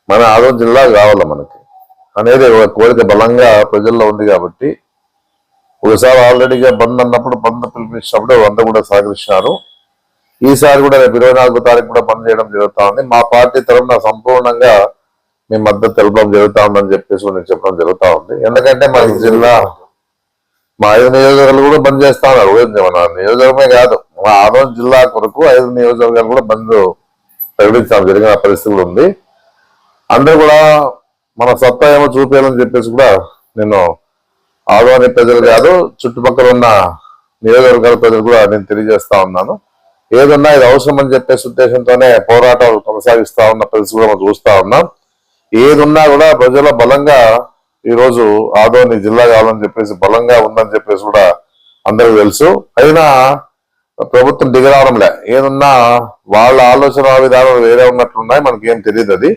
మన ఆదోని జిల్లా కావాలి మనకి అనేది ఒక కోరిక బలంగా ప్రజల్లో ఉంది. కాబట్టి ఒకసారి ఆల్రెడీగా బంద్ అన్నప్పుడు బంద్ పిలిపించినప్పుడు అంతా కూడా సహకరించినారు. ఈసారి కూడా రేపు 24వ తారీఖు కూడా బంద్ చేయడం జరుగుతా ఉంది. మా పార్టీ తరఫున సంపూర్ణంగా మీ మద్దతు తెలపడం జరుగుతా ఉందని చెప్పేసి నేను చెప్పడం జరుగుతా ఉంది. ఎందుకంటే మన జిల్లా మా 5 నియోజకవర్గాలు కూడా బంద్ చేస్తా ఉన్నారు. మన నియోజకవర్గమే కాదు, మా ఆదోని జిల్లా కొరకు 5 నియోజకవర్గాలు కూడా బంద్ ప్రకటించడం జరిగిన పరిస్థితులు ఉంది. అందరూ కూడా మన సత్తా ఏమో చూపేయాలని చెప్పేసి కూడా నేను ఆదోని ప్రజలు కాదు, చుట్టుపక్కల ఉన్న నియోజకవర్గాల ప్రజలు కూడా నేను తెలియజేస్తా ఉన్నాను. ఏదన్నా ఇది అవసరం అని చెప్పేసి ఉద్దేశంతోనే పోరాటాలు కొనసాగిస్తా ఉన్న పరిస్థితి కూడా మనం చూస్తా ఉన్నాం. ఏదున్నా కూడా ప్రజల బలంగా ఈరోజు ఆదోని జిల్లా కావాలని చెప్పేసి బలంగా ఉందని చెప్పేసి కూడా అందరికీ తెలుసు. అయినా ప్రభుత్వం దిగరావడంలే. ఏదున్నా వాళ్ళ ఆలోచన విధానాలు వేరే ఉన్నట్లున్నాయి, మనకేం తెలియదు అది.